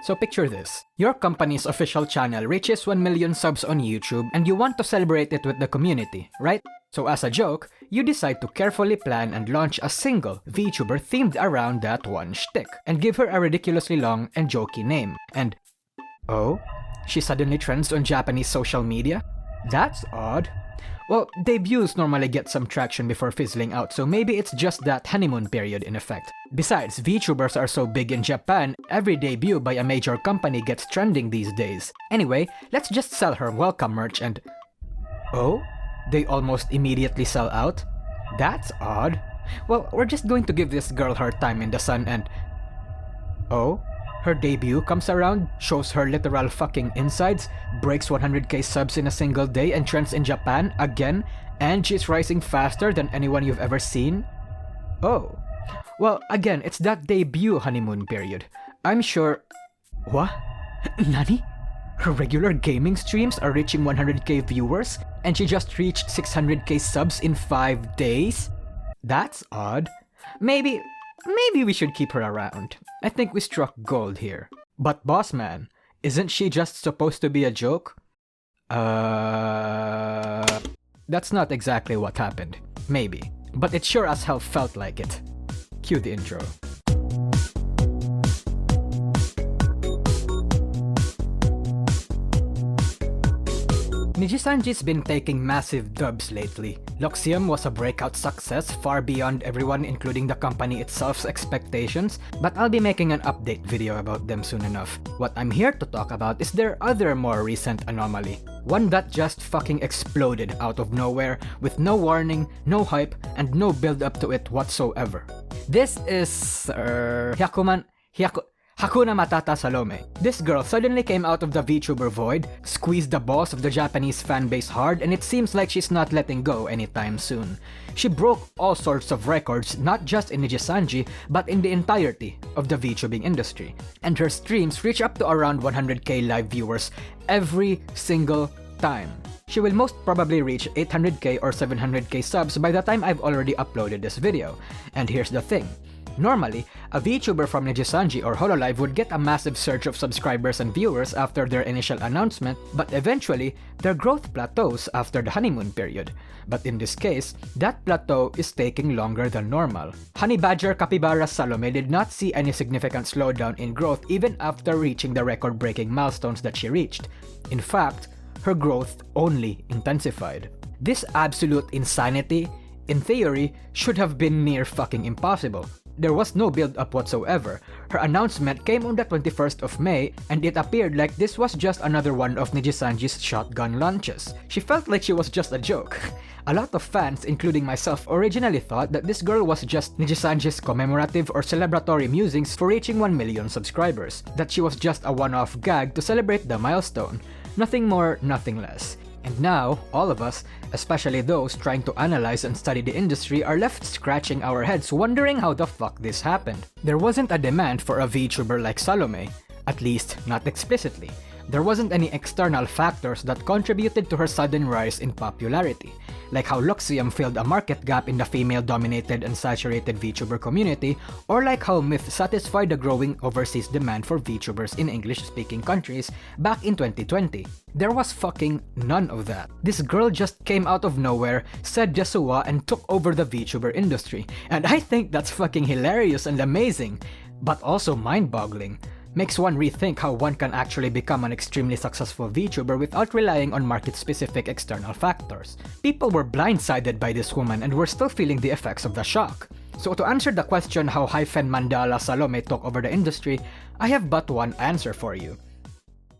So picture this. Your company's official channel reaches 1 million subs on YouTube and you want to celebrate it with the community, right? So as a joke, you decide to carefully plan and launch a single VTuber themed around that one shtick and give her a ridiculously long and jokey name. And oh, she suddenly trends on Japanese social media? That's odd. Well, debuts normally get some traction before fizzling out, so maybe it's just that honeymoon period in effect. Besides, VTubers are so big in Japan, every debut by a major company gets trending these days. Anyway, let's just sell her welcome merch and... oh? They almost immediately sell out? That's odd. Well, we're just going to give this girl her time in the sun and... oh? Her debut comes around, shows her literal fucking insides, breaks 100k subs in a single day and trends in Japan again, and she's rising faster than anyone you've ever seen? Oh. Well, again, it's that debut honeymoon period. I'm sure... what? Nani? Her regular gaming streams are reaching 100k viewers, and she just reached 600k subs in 5 days? That's odd. Maybe we should keep her around. I think we struck gold here. But boss man, isn't she just supposed to be a joke? That's not exactly what happened. Maybe. But it sure as hell felt like it. Cue the intro. Nijisanji's been taking massive dubs lately. Loxium was a breakout success far beyond everyone including the company itself's expectations, but I'll be making an update video about them soon enough. What I'm here to talk about is their other more recent anomaly. One that just fucking exploded out of nowhere with no warning, no hype, and no build up to it whatsoever. This is... Hyakumantenbara Salome. This girl suddenly came out of the VTuber void, squeezed the balls of the Japanese fanbase hard, and it seems like she's not letting go anytime soon. She broke all sorts of records, not just in Nijisanji, but in the entirety of the VTubing industry. And her streams reach up to around 100k live viewers every single time. She will most probably reach 800k or 700k subs by the time I've already uploaded this video. And here's the thing. Normally, a VTuber from Nijisanji or Hololive would get a massive surge of subscribers and viewers after their initial announcement, but eventually, their growth plateaus after the honeymoon period. But in this case, that plateau is taking longer than normal. Honey Badger Capybara Salome did not see any significant slowdown in growth even after reaching the record-breaking milestones that she reached. In fact, her growth only intensified. This absolute insanity, in theory, should have been near fucking impossible. There was no build-up whatsoever. Her announcement came on the 21st of May, and it appeared like this was just another one of Nijisanji's shotgun launches. She felt like she was just a joke. A lot of fans, including myself, originally thought that this girl was just Nijisanji's commemorative or celebratory musings for reaching 1 million subscribers. That she was just a one-off gag to celebrate the milestone. Nothing more, nothing less. And now, all of us, especially those trying to analyze and study the industry, are left scratching our heads wondering how the fuck this happened. There wasn't a demand for a VTuber like Salome, at least not explicitly. There wasn't any external factors that contributed to her sudden rise in popularity, like how Loxium filled a market gap in the female-dominated and saturated VTuber community, or like how Myth satisfied the growing overseas demand for VTubers in English-speaking countries back in 2020. There was fucking none of that. This girl just came out of nowhere, said Yasuwa, and took over the VTuber industry, and I think that's fucking hilarious and amazing, but also mind-boggling. Makes one rethink how one can actually become an extremely successful VTuber without relying on market-specific external factors. People were blindsided by this woman and were still feeling the effects of the shock. So to answer the question how Hyakumantenbara Salome took over the industry, I have but one answer for you.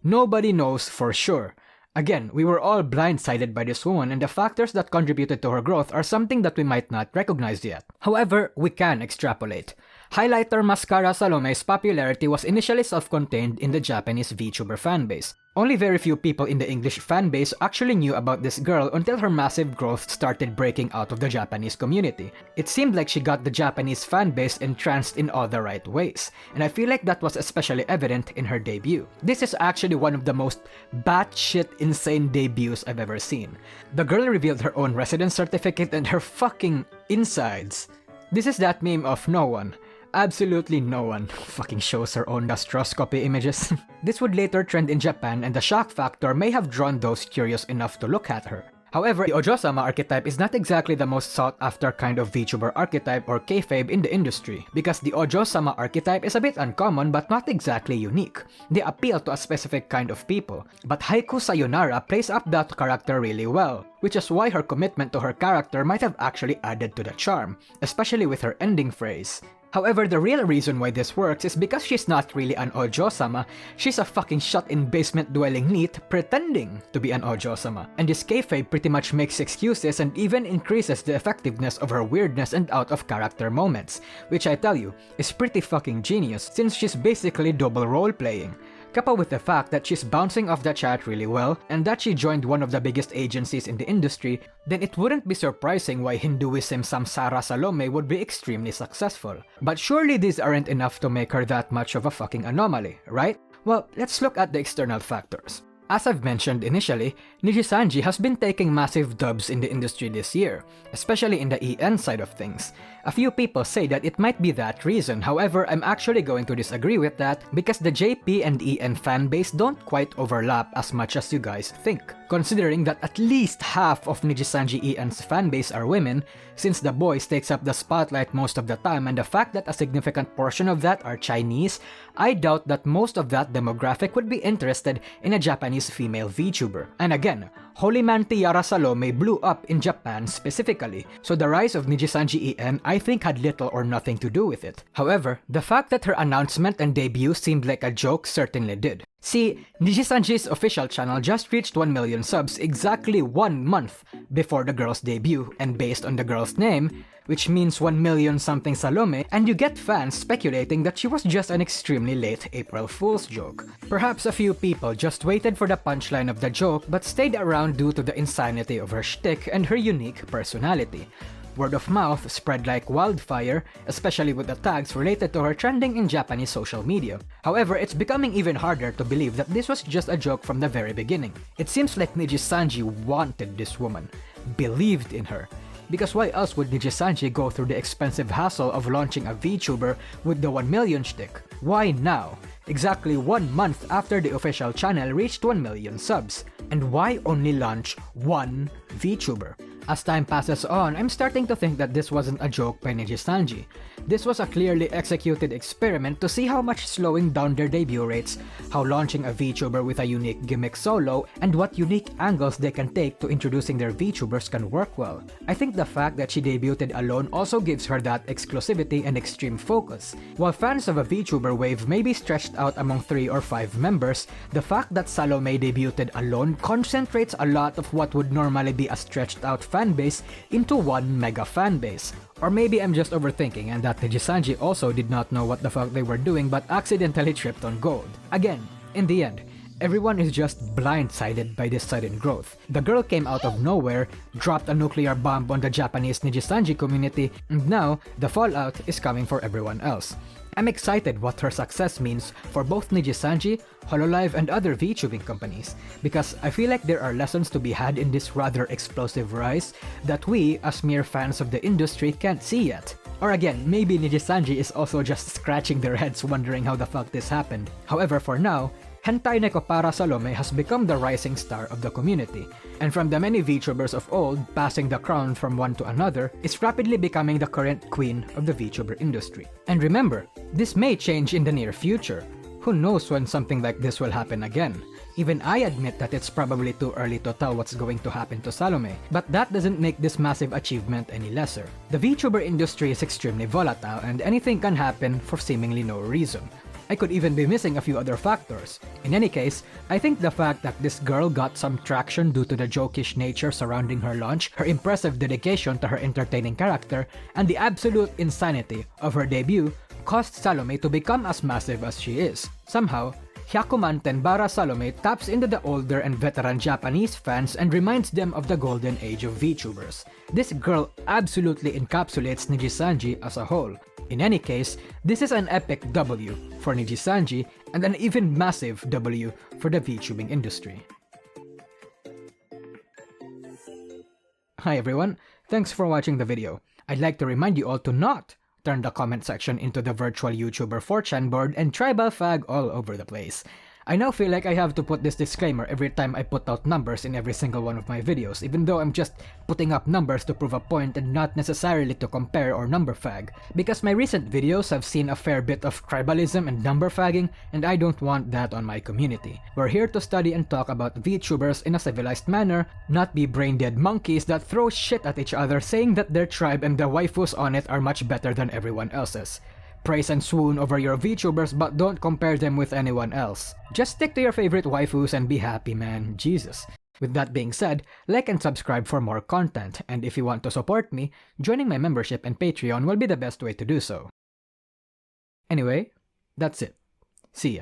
Nobody knows for sure. Again, we were all blindsided by this woman, and the factors that contributed to her growth are something that we might not recognize yet. However, we can extrapolate. Highlighter Mascara Salome's popularity was initially self-contained in the Japanese VTuber fanbase. Only very few people in the English fanbase actually knew about this girl until her massive growth started breaking out of the Japanese community. It seemed like she got the Japanese fanbase entranced in all the right ways, and I feel like that was especially evident in her debut. This is actually one of the most batshit insane debuts I've ever seen. The girl revealed her own residence certificate and her fucking insides. This is that meme of no one. absolutely no one fucking shows her own gastroscopy images. This would later trend in Japan, and the shock factor may have drawn those curious enough to look at her. However, the Ojo-sama archetype is not exactly the most sought-after kind of VTuber archetype or kayfabe in the industry, because the Ojo-sama archetype is a bit uncommon but not exactly unique. They appeal to a specific kind of people, but Haiku Sayonara plays up that character really well, which is why her commitment to her character might have actually added to the charm, especially with her ending phrase. However, the real reason why this works is because she's not really an Ojo-sama, she's a fucking shut-in basement-dwelling NEET pretending to be an Ojo-sama. And this kayfabe pretty much makes excuses and even increases the effectiveness of her weirdness and out-of-character moments, which I tell you, is pretty fucking genius since she's basically double role-playing. Coupled with the fact that she's bouncing off the chat really well, and that she joined one of the biggest agencies in the industry, then it wouldn't be surprising why Hinduism Samsara Salome would be extremely successful. But surely these aren't enough to make her that much of a fucking anomaly, right? Well, let's look at the external factors. As I've mentioned initially, Nijisanji has been taking massive dubs in the industry this year, especially in the EN side of things. A few people say that it might be that reason, however I'm actually going to disagree with that because the JP and EN fanbase don't quite overlap as much as you guys think. Considering that at least half of Nijisanji EN's fanbase are women, since the boys takes up the spotlight most of the time and the fact that a significant portion of that are Chinese, I doubt that most of that demographic would be interested in a Japanese female VTuber. And again, Hyakumantenbara Salome blew up in Japan specifically, so the rise of Nijisanji EN I think had little or nothing to do with it. However, the fact that her announcement and debut seemed like a joke certainly did. See, Nijisanji's official channel just reached 1 million subs exactly 1 month before the girl's debut, and based on the girl's name, which means 1 million something Salome, and you get fans speculating that she was just an extremely late April Fool's joke. Perhaps a few people just waited for the punchline of the joke but stayed around due to the insanity of her shtick and her unique personality. Word of mouth spread like wildfire, especially with the tags related to her trending in Japanese social media. However, it's becoming even harder to believe that this was just a joke from the very beginning. It seems like Nijisanji wanted this woman, believed in her. Because why else would Nijisanji go through the expensive hassle of launching a VTuber with the 1 million shtick? Why now? Exactly 1 month after the official channel reached 1 million subs. And why only launch one VTuber? As time passes on, I'm starting to think that this wasn't a joke by Nijisanji. This was a clearly executed experiment to see how much slowing down their debut rates, how launching a VTuber with a unique gimmick solo, and what unique angles they can take to introducing their VTubers can work well. I think the fact that she debuted alone also gives her that exclusivity and extreme focus. While fans of a VTuber wave may be stretched out among 3 or 5 members, the fact that Salome debuted alone concentrates a lot of what would normally be a stretched out fanbase into one mega fanbase. Or maybe I'm just overthinking and that Nijisanji also did not know what the fuck they were doing but accidentally tripped on gold. Again, in the end, everyone is just blindsided by this sudden growth. The girl came out of nowhere, dropped a nuclear bomb on the Japanese Nijisanji community, and now the fallout is coming for everyone else. I'm excited what her success means for both Nijisanji, Hololive, and other VTubing companies, because I feel like there are lessons to be had in this rather explosive rise that we, as mere fans of the industry, can't see yet. Or again, maybe Nijisanji is also just scratching their heads wondering how the fuck this happened. However, for now, Hyakumantenbara Salome has become the rising star of the community, and from the many VTubers of old passing the crown from one to another, is rapidly becoming the current queen of the VTuber industry. And remember, this may change in the near future. Who knows when something like this will happen again? Even I admit that it's probably too early to tell what's going to happen to Salome, but that doesn't make this massive achievement any lesser. The VTuber industry is extremely volatile and anything can happen for seemingly no reason. I could even be missing a few other factors. In any case, I think the fact that this girl got some traction due to the jokish nature surrounding her launch, her impressive dedication to her entertaining character, and the absolute insanity of her debut caused Salome to become as massive as she is. Somehow, Hyakumantenbara Salome taps into the older and veteran Japanese fans and reminds them of the golden age of VTubers. This girl absolutely encapsulates Nijisanji as a whole. In any case, this is an epic W for Nijisanji and an even massive W for the VTubing industry. Hi everyone, thanks for watching the video. I'd like to remind you all to not turn the comment section into the virtual YouTuber 4chan board, and tribal fag all over the place. I now feel like I have to put this disclaimer every time I put out numbers in every single one of my videos, even though I'm just putting up numbers to prove a point and not necessarily to compare or number fag, because my recent videos have seen a fair bit of tribalism and number fagging, and I don't want that on my community. We're here to study and talk about VTubers in a civilized manner, not be brain-dead monkeys that throw shit at each other saying that their tribe and the waifus on it are much better than everyone else's. Praise and swoon over your VTubers, but don't compare them with anyone else. Just stick to your favorite waifus and be happy, man. Jesus. With that being said, like and subscribe for more content, and if you want to support me, joining my membership and Patreon will be the best way to do so. Anyway, that's it. See ya.